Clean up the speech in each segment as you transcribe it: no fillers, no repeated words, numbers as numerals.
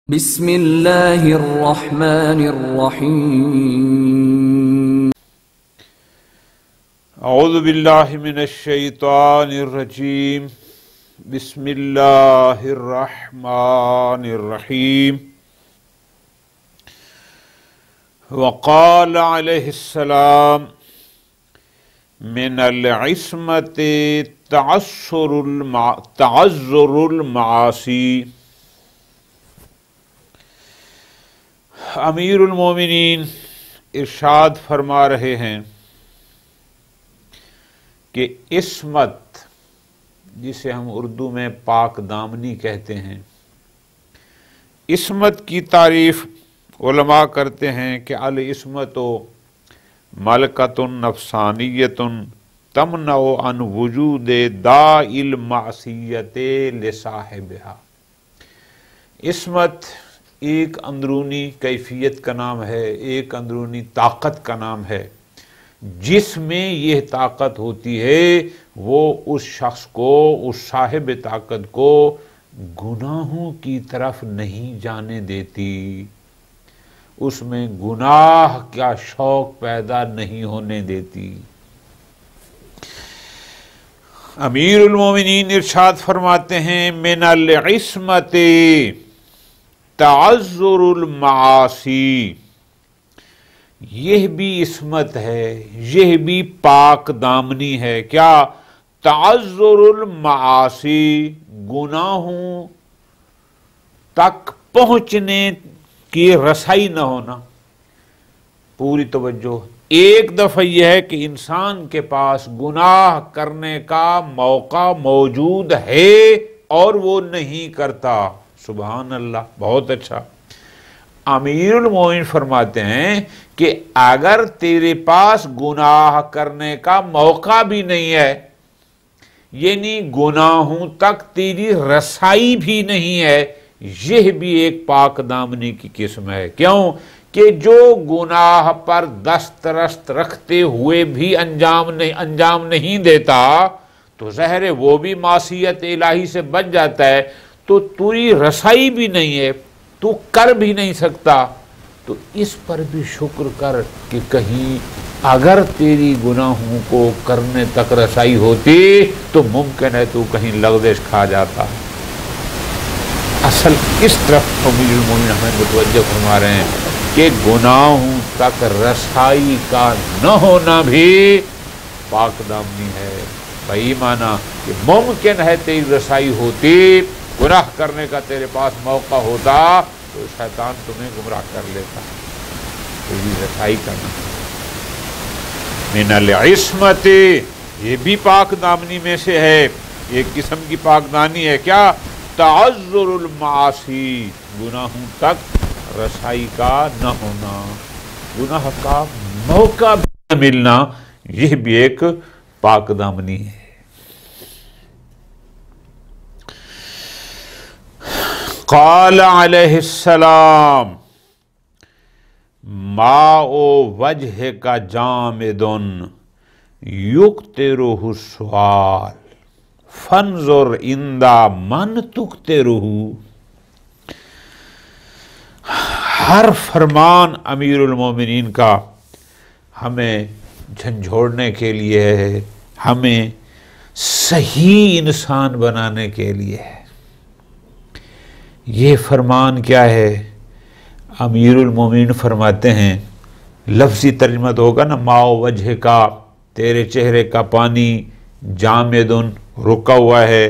بسم اللہ الرحمن الرحیم اعوذ باللہ من الشیطان الرجیم بسم اللہ الرحمن الرحیم وقال علیہ السلام من العصمت تعذر المعاصی۔ امیر المومنین ارشاد فرما رہے ہیں کہ عصمت، جسے ہم اردو میں پاک دامنی کہتے ہیں، عصمت کی تعریف علماء کرتے ہیں کہ العصمت ملکۃ نفسانیۃ تمنع عن وجود داعی المعصیۃ لصاحبہا۔ عصمت ایک اندرونی کیفیت کا نام ہے، ایک اندرونی طاقت کا نام ہے، جس میں یہ طاقت ہوتی ہے وہ اس شخص کو، اس صاحب طاقت کو گناہوں کی طرف نہیں جانے دیتی، اس میں گناہ کا شوق پیدا نہیں ہونے دیتی۔ امیر المومنین ارشاد فرماتے ہیں من العصمت تعذر المعاصی، یہ بھی عصمت ہے، یہ بھی پاک دامنی ہے۔ کیا؟ تعذر المعاصی، گناہوں تک پہنچنے کی رسائی نہ ہونا۔ پوری توجہ، ایک دفعہ یہ ہے کہ انسان کے پاس گناہ کرنے کا موقع موجود ہے اور وہ نہیں کرتا۔ سبحان اللہ، بہت اچھا۔ امیر المومنین فرماتے ہیں کہ اگر تیرے پاس گناہ کرنے کا موقع بھی نہیں ہے، یعنی گناہوں تک تیری رسائی بھی نہیں ہے، یہ بھی ایک پاک دامنی کی قسم ہے۔ کیوں؟ کہ جو گناہ پر دسترست رکھتے ہوئے بھی انجام نہیں دیتا تو ظاہر ہے وہ بھی معصیت الہی سے بچ جاتا ہے، تو تیری رسائی بھی نہیں ہے، تو کر بھی نہیں سکتا، تو اس پر بھی شکر کر کہ کہیں اگر تیری گناہوں کو کرنے تک رسائی ہوتی تو ممکن ہے تو کہیں لغزش کھا جاتا۔ اصل اس طرف امیر المومنین ہمیں متوجہ فرما رہے ہیں کہ گناہوں تک رسائی کا نہ ہونا بھی پاک دامنی ہے۔ بھائی مانا کہ ممکن ہے تیری رسائی ہوتی، گناہ کرنے کا تیرے پاس موقع ہوتا تو شیطان تمہیں گمراہ کر لیتا، تیری رسائی کرنا۔ من العصمت، یہ بھی پاک دامنی میں سے ہے، ایک قسم کی پاک دامنی ہے۔ کیا؟ تعذر المعاصی، گناہوں تک رسائی کا نہ ہونا، گناہ کا موقع بھی نہ ملنا، یہ بھی ایک پاک دامنی ہے۔ قال علیہ السلام ماء وجہک جامد یکترہ السؤال فانظر اندى من تکترہ۔ ہر فرمان امیر المومنین کا ہمیں جھنجھوڑنے کے لیے ہے، ہمیں صحیح انسان بنانے کے لیے ہے۔ یہ فرمان کیا ہے؟ امیر المومنین فرماتے ہیں، لفظی ترجمہ تو ہوگا نا، ماء وجہ کا، تیرے چہرے کا پانی، جامد، رکا ہوا ہے،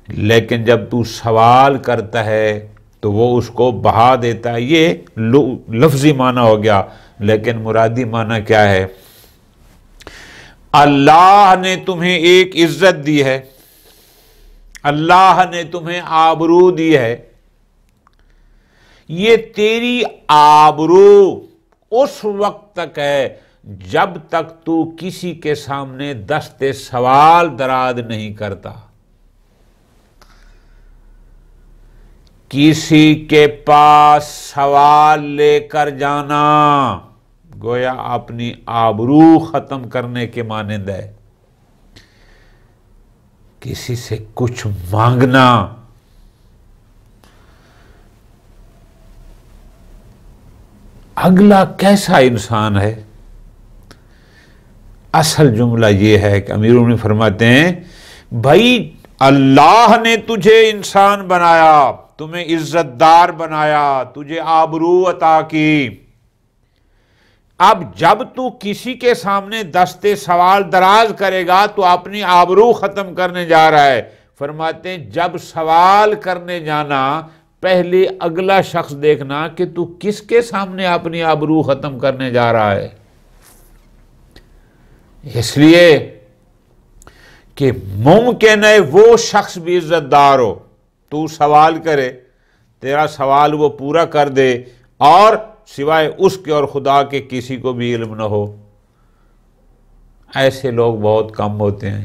لیکن جب تو سوال کرتا ہے تو وہ اس کو بہا دیتا ہے۔ یہ لفظی معنی ہو گیا، لیکن مرادی معنی کیا ہے؟ اللہ نے تمہیں ایک عزت دی ہے، اللہ نے تمہیں آبرو دی ہے، یہ تیری آبرو اس وقت تک ہے جب تک تو کسی کے سامنے دست سوال دراد نہیں کرتا۔ کسی کے پاس سوال لے کر جانا گویا اپنی آبرو ختم کرنے کے مانند ہے۔ کسی سے کچھ مانگنا اگلا کیسا انسان ہے؟ اصل جملہ یہ ہے کہ امیر المومنین فرماتے ہیں بھائی اللہ نے تجھے انسان بنایا، تمہیں عزت دار بنایا، تجھے آبرو عطا کی. اب جب تو کسی کے سامنے دستے سوال دراز کرے گا تو اپنی آبرو ختم کرنے جا رہا ہے. فرماتے ہیں جب سوال کرنے جانا پہلے اگلا شخص دیکھنا کہ تو کس کے سامنے اپنی آبرو ختم کرنے جا رہا ہے. اس لیے کہ ممکن ہے وہ شخص بھی عزت دار ہو، تو سوال کرے، تیرا سوال وہ پورا کر دے، اور سوائے اس کے اور خدا کے کسی کو بھی علم نہ ہو. ایسے لوگ بہت کم ہوتے ہیں.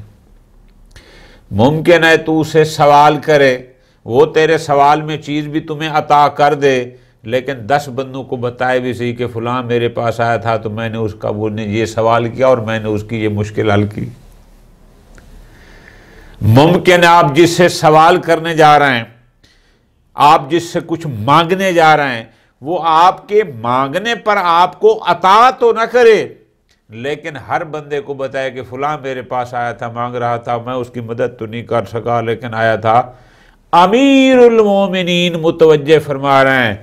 ممکن ہے تو اسے سوال کرے، وہ تیرے سوال میں چیز بھی تمہیں عطا کر دے، لیکن 10 بندوں کو بتائے بھی صحیح کہ فلاں میرے پاس آیا تھا تو میں نے اس کا وہ نے یہ سوال کیا اور میں نے اس کی یہ مشکل حل کی. ممکن ہے آپ جس سے سوال کرنے جا رہے ہیں، آپ جس سے کچھ مانگنے جا رہے ہیں، وہ آپ کے مانگنے پر آپ کو عطا تو نہ کرے، لیکن ہر بندے کو بتائے کہ فلاں میرے پاس آیا تھا، مانگ رہا تھا، میں اس کی مدد تو نہیں کر سکا لیکن آیا تھا. امیر المومنین متوجہ فرما رہے ہیں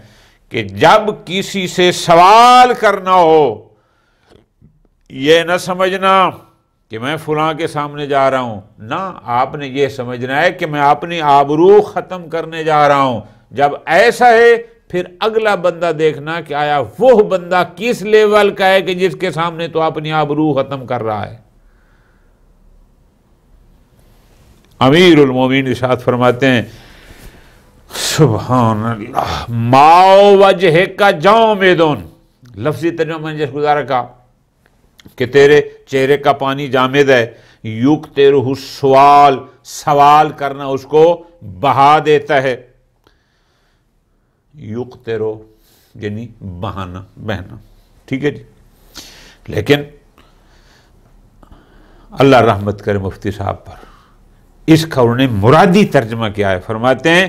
کہ جب کسی سے سوال کرنا ہو، یہ نہ سمجھنا کہ میں فلاں کے سامنے جا رہا ہوں، نہ، آپ نے یہ سمجھنا ہے کہ میں اپنی آبرو ختم کرنے جا رہا ہوں. جب ایسا ہے پھر اگلا بندہ دیکھنا کہ آیا وہ بندہ کس لیول کا ہے کہ جس کے سامنے تو اپنی آبرو ختم کر رہا ہے. امیر المومنین ارشاد فرماتے ہیں سبحان اللہ، ماء وجہ کا جامدن، لفظی ترجمہ میں نے جس گزارا کا کہ تیرے چہرے کا پانی جامد ہے. یکترہ سوال، سوال کرنا اس کو بہا دیتا ہے. یکترہ یعنی بہانا، بہنا، ٹھیک ہے جی. لیکن اللہ رحمت کرے مفتی صاحب پر، اس کا انہوں نے مرادی ترجمہ کیا ہے. فرماتے ہیں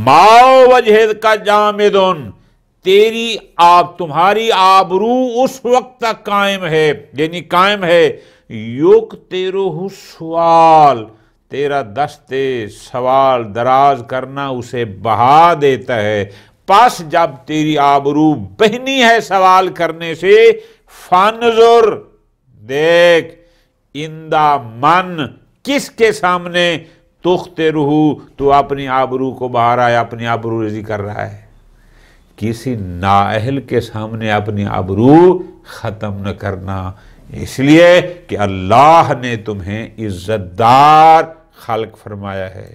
ماء وجہ کا جامدن، تیری تمہاری آبرو اس وقت تک قائم ہے، یعنی قائم ہے. یکترہ سوال، تیرا دستے سوال دراز کرنا اسے بہا دیتا ہے. پس جب تیری آبرو بہنی ہے سوال کرنے سے، فانظر، دیکھ، اندہ من، کس کے سامنے، تخترہ، تو اپنی آبرو کو بہا رہا ہے، اپنی آبرو ریزی کر رہا ہے. کسی نااہل کے سامنے اپنی آبرو ختم نہ کرنا، اس لیے کہ اللہ نے تمہیں عزت دار خلق فرمایا ہے.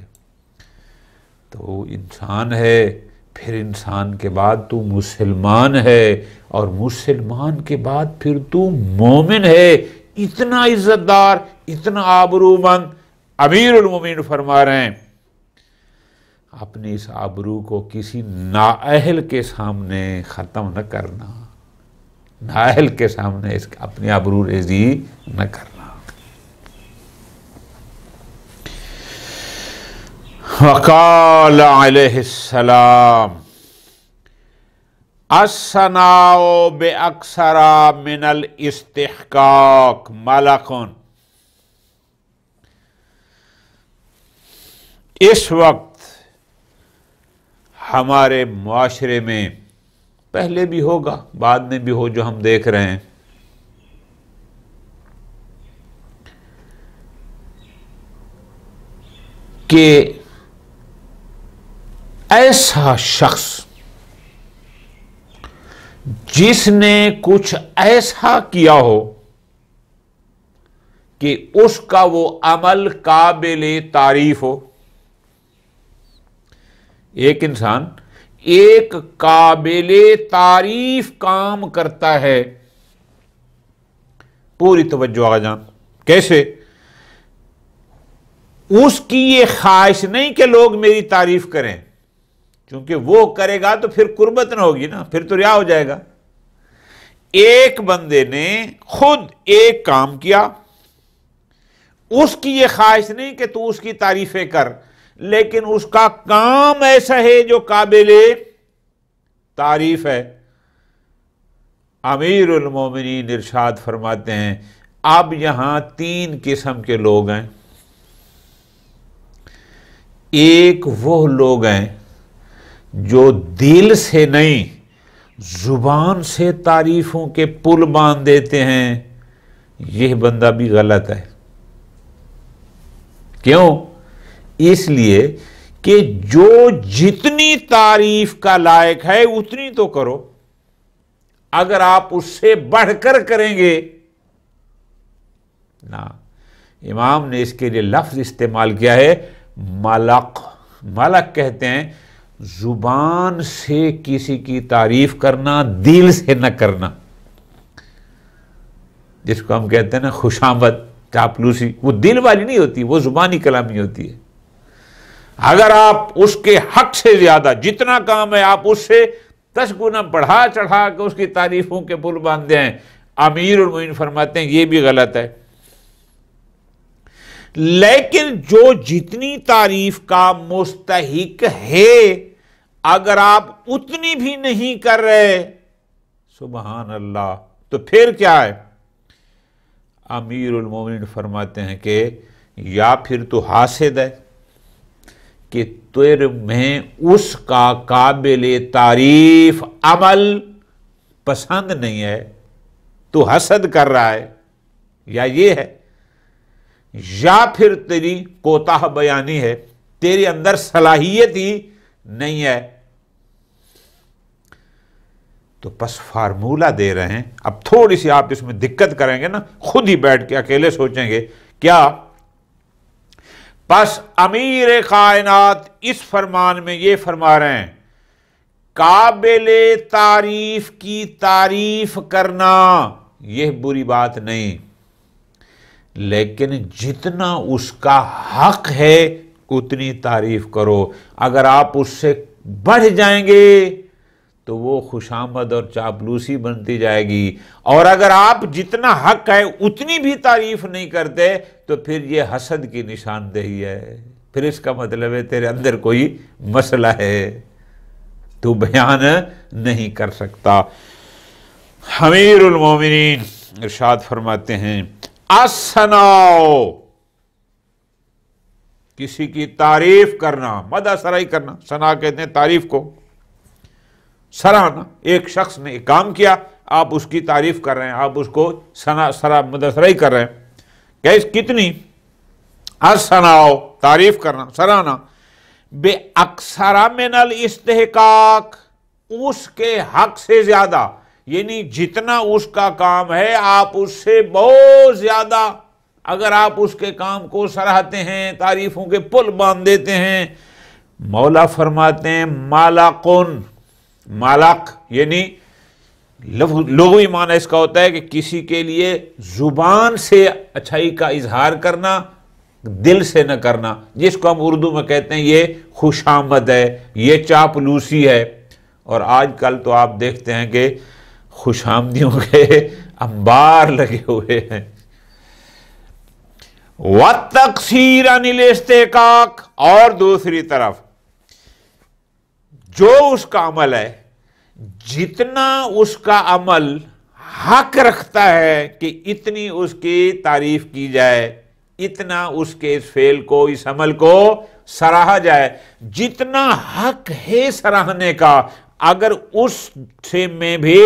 تو انسان ہے، پھر انسان کے بعد تو مسلمان ہے، اور مسلمان کے بعد پھر تو مومن ہے. اتنا عزت دار، اتنا آبرو مند. امیر المومنین فرما رہے ہیں اپنی اس آبرو کو کسی نااہل کے سامنے ختم نہ کرنا، نااہل کے سامنے اپنی آبرو ریزی نہ کرنا. وقال علیہ السلام الثناء باکثر من الاستحقاق ملک. اس وقت ہمارے معاشرے میں، پہلے بھی ہوگا بعد میں بھی ہو، جو ہم دیکھ رہے ہیں، کہ ایسا شخص جس نے کچھ ایسا کیا ہو کہ اس کا وہ عمل قابل تعریف ہو. ایک انسان ایک قابل تعریف کام کرتا ہے، پوری توجہ آ جان، کیسے؟ اس کی یہ خواہش نہیں کہ لوگ میری تعریف کریں، کیونکہ وہ کرے گا تو پھر قربت نہ ہوگی نا، پھر تو ریا ہو جائے گا. ایک بندے نے خود ایک کام کیا، اس کی یہ خواہش نہیں کہ تو اس کی تعریفیں کر، لیکن اس کا کام ایسا ہے جو قابل تعریف ہے. امیر المومنین ارشاد فرماتے ہیں اب یہاں 3 قسم کے لوگ ہیں. ایک وہ لوگ ہیں جو دل سے نہیں زبان سے تعریفوں کے پل باندھ دیتے ہیں. یہ بندہ بھی غلط ہے. کیوں؟ اس لیے کہ جو جتنی تعریف کا لائق ہے اتنی تو کرو. اگر آپ اس سے بڑھ کر کریں گے نا. امام نے اس کے لیے لفظ استعمال کیا ہے ملق. ملق کہتے ہیں زبان سے کسی کی تعریف کرنا، دل سے نہ کرنا، جس کو ہم کہتے ہیں نا خوشامد، چاپلوسی. وہ دل والی نہیں ہوتی، وہ زبانی کلامی ہوتی ہے. اگر آپ اس کے حق سے زیادہ جتنا کام ہے آپ اس سے 10 گنا بڑھا چڑھا کے اس کی تعریفوں کے پل باندھتے ہیں، امیر المومنین فرماتے ہیں یہ بھی غلط ہے. لیکن جو جتنی تعریف کا مستحق ہے اگر آپ اتنی بھی نہیں کر رہے سبحان اللہ تو پھر کیا ہے؟ امیر المومنین فرماتے ہیں کہ یا پھر تو حاسد ہے کہ تیرے میں اس کا قابل تعریف عمل پسند نہیں ہے، تو حسد کر رہا ہے، یا یہ ہے، یا پھر تیری کوتاہ بیانی ہے، تیرے اندر صلاحیت ہی نہیں ہے. تو بس فارمولہ دے رہے ہیں. اب تھوڑی سی آپ اس میں دقت کریں گے نا، خود ہی بیٹھ کے اکیلے سوچیں گے کیا. بس امیر کائنات اس فرمان میں یہ فرما رہے ہیں قابل تعریف کی تعریف کرنا یہ بری بات نہیں، لیکن جتنا اس کا حق ہے اتنی تعریف کرو. اگر آپ اس سے بڑھ جائیں گے تو وہ خوشامد اور چاپلوسی بنتی جائے گی، اور اگر آپ جتنا حق ہے اتنی بھی تعریف نہیں کرتے تو پھر یہ حسد کی نشاندہی ہے. پھر اس کا مطلب ہے تیرے اندر کوئی مسئلہ ہے، تو بیان نہیں کر سکتا. امیر المومنین ارشاد فرماتے ہیں الثناء، کسی کی تعریف کرنا، مدح سرائی کرنا. ثنا کہتے ہیں تعریف کو، سراہنا. ایک شخص نے ایک کام کیا، آپ اس کی تعریف کر رہے ہیں، آپ اس کو مدح سرائی کر رہے ہیں. کیا اس کتنی؟ الثناء تعریف کرنا، سراہنا، بے اکثر من الاستحقاق، اس کے حق سے زیادہ، یعنی جتنا اس کا کام ہے آپ اس سے بہت زیادہ اگر آپ اس کے کام کو سراہتے ہیں، تعریفوں کے پل باندھ دیتے ہیں. مولا فرماتے ہیں مالقن، مالق یعنی لغوی معنی اس کا ہوتا ہے کہ کسی کے لیے زبان سے اچھائی کا اظہار کرنا، دل سے نہ کرنا، جس کو ہم اردو میں کہتے ہیں یہ خوشامد ہے، یہ چاپلوسی ہے. اور آج کل تو آپ دیکھتے ہیں کہ خوشامدیوں کے انبار لگے ہوئے ہیں. وَالتَّقْصِيرَ عَنِ الْإِسْتِحْقَاقِ، اور دوسری طرف جو اس کا عمل ہے، جتنا اس کا عمل حق رکھتا ہے کہ اتنی اس کی تعریف کی جائے، اتنا اس کے اس فعل کو، اس عمل کو سراہا جائے، جتنا حق ہے سراہنے کا، اگر اس سے میں بھی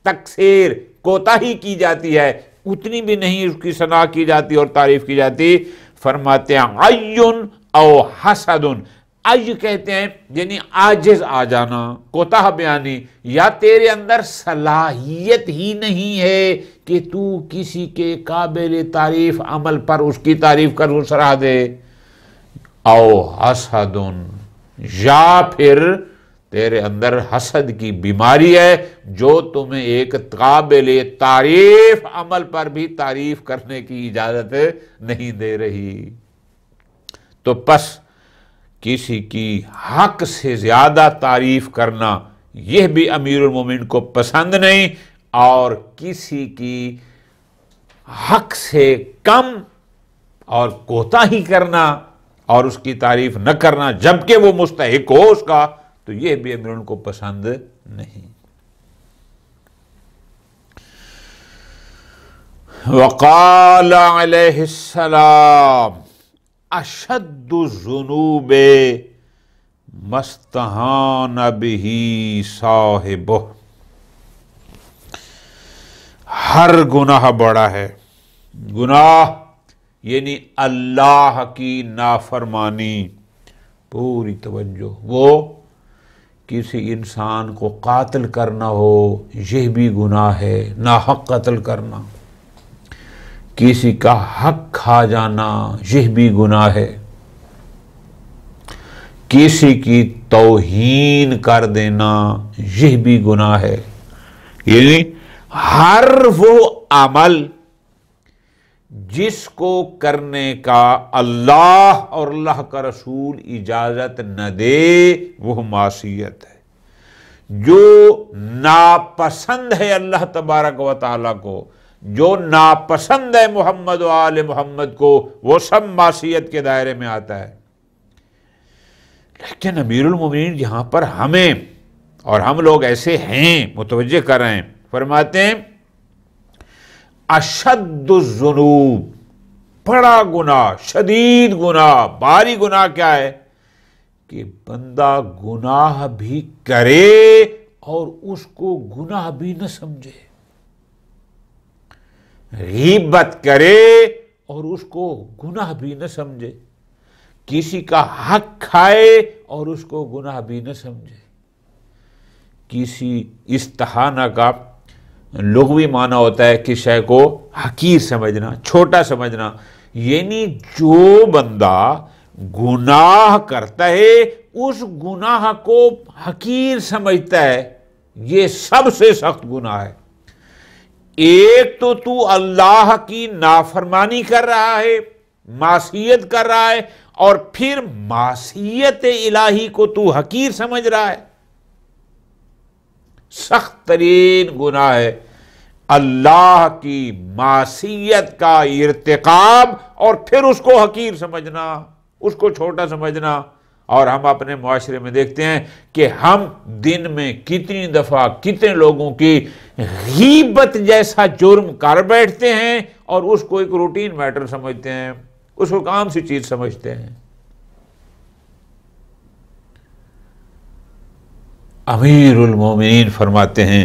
تقصیر کوتاہی کی جاتی ہے اتنی بھی نہیں اس کی ثنا کی جاتی اور تعریف کی جاتی. فرماتے ہیں عیون او حسدن، عی کہتے ہیں یعنی عاجز آ جانا، کوتاہ بیانی، یا تیرے اندر صلاحیت ہی نہیں ہے کہ تو کسی کے قابل تعریف عمل پر اس کی تعریف کر وہ سراہ دے. او حسدن، یا پھر تیرے اندر حسد کی بیماری ہے جو تمہیں ایک قابل تعریف عمل پر بھی تعریف کرنے کی اجازت نہیں دے رہی. تو پس کسی کی حق سے زیادہ تعریف کرنا یہ بھی امیر المومنین کو پسند نہیں، اور کسی کی حق سے کم اور کوتاہی کرنا اور اس کی تعریف نہ کرنا جبکہ وہ مستحق ہو اس کا، تو یہ بھی امیر کو پسند نہیں. وقال علیہ السلام اشد الذنوب مستہان بہ صاحبہ، ہر گناہ بڑا ہے، گناہ یعنی اللہ کی نافرمانی، پوری توجہ، وہ کسی انسان کو قاتل کرنا ہو یہ بھی گناہ ہے، ناحق قتل کرنا، کسی کا حق کھا جانا یہ بھی گناہ ہے، کسی کی توہین کر دینا یہ بھی گناہ ہے، یعنی ہر وہ عمل جس کو کرنے کا اللہ اور اللہ کا رسول اجازت نہ دے وہ معصیت ہے، جو ناپسند ہے اللہ تبارک و تعالیٰ کو، جو ناپسند ہے محمد و آل محمد کو، وہ سب معصیت کے دائرے میں آتا ہے۔ لیکن امیر المومنین یہاں پر ہمیں اور ہم لوگ ایسے ہیں متوجہ کر رہے ہیں، فرماتے ہیں اشد الذنوب، بڑا گناہ، شدید گناہ، بھاری گناہ کیا ہے کہ بندہ گناہ بھی کرے اور اس کو گناہ بھی نہ سمجھے، غیبت کرے اور اس کو گناہ بھی نہ سمجھے، کسی کا حق کھائے اور اس کو گناہ بھی نہ سمجھے۔ کسی استہانہ کا لغوی معنی ہوتا ہے کہ شے کو حقیر سمجھنا، چھوٹا سمجھنا، یعنی جو بندہ گناہ کرتا ہے اس گناہ کو حقیر سمجھتا ہے، یہ سب سے سخت گناہ ہے۔ ایک تو اللہ کی نافرمانی کر رہا ہے، معصیت کر رہا ہے، اور پھر معصیت الہی کو تو حقیر سمجھ رہا ہے، سخت ترین گناہ ہے اللہ کی معصیت کا ارتکاب اور پھر اس کو حقیر سمجھنا، اس کو چھوٹا سمجھنا۔ اور ہم اپنے معاشرے میں دیکھتے ہیں کہ ہم دن میں کتنی دفعہ کتنے لوگوں کی غیبت جیسا جرم کر بیٹھتے ہیں اور اس کو ایک روٹین میٹر سمجھتے ہیں، اس کو عام سی چیز سمجھتے ہیں۔ امیر المومنین فرماتے ہیں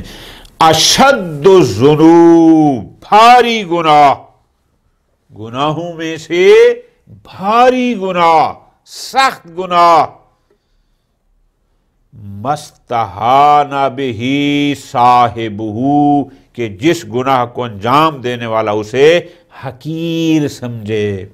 اشد الذنوب، بھاری گناہ، گناہوں میں سے بھاری گناہ، سخت گناہ، مستہان بہ صاحبہ، کہ جس گناہ کو انجام دینے والا اسے حقیر سمجھے۔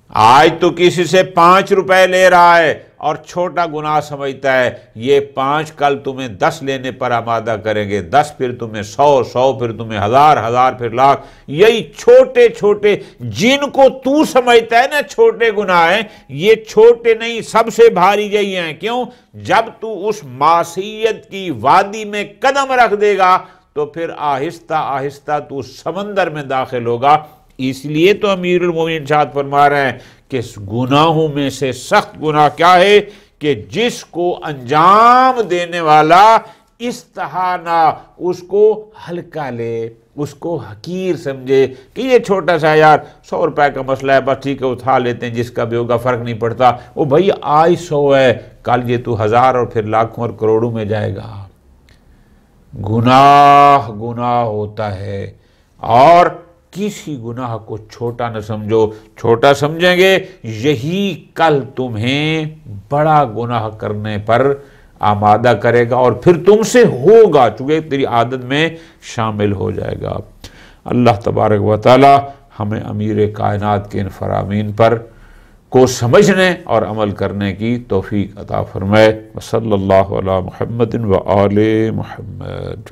آج تو کسی سے 5 روپے لے رہا ہے اور چھوٹا گناہ سمجھتا ہے، یہ 5 کل تمہیں 10 لینے پر آمادہ کریں گے، 10 پھر تمہیں 100 پھر تمہیں 1000 پھر لاکھ۔ یہی چھوٹے چھوٹے جن کو تو سمجھتا ہے نا چھوٹے گناہ ہیں، یہ چھوٹے نہیں، سب سے بھاری یہی ہیں۔ کیوں؟ جب تو اس معصیت کی وادی میں قدم رکھ دے گا تو پھر آہستہ آہستہ تو سمندر میں داخل ہوگا۔ اس لیے تو امیر المومنین ارشاد فرما رہے ہیں کہ گناہوں میں سے سخت گناہ کیا ہے کہ جس کو انجام دینے والا استہانہ، اس کو ہلکا لے، اس کو حقیر سمجھے کہ یہ چھوٹا سا یار 100 روپے کا مسئلہ ہے، بس ٹھیک ہے اٹھا لیتے ہیں، جس کا بھی ہوگا فرق نہیں پڑتا۔ وہ بھائی آج 100 ہے، کل یہ تو 1000 اور پھر لاکھوں اور کروڑوں میں جائے گا۔ گناہ ہوتا ہے، اور کسی گناہ کو چھوٹا نہ سمجھو، چھوٹا سمجھیں گے یہی کل تمہیں بڑا گناہ کرنے پر آمادہ کرے گا، اور پھر تم سے ہوگا چونکہ تیری عادت میں شامل ہو جائے گا۔ اللہ تبارک و تعالی ہمیں امیر کائنات کے ان فرامین پر کو سمجھنے اور عمل کرنے کی توفیق عطا فرمائے۔ وصلی اللہ علی محمد و آل محمد۔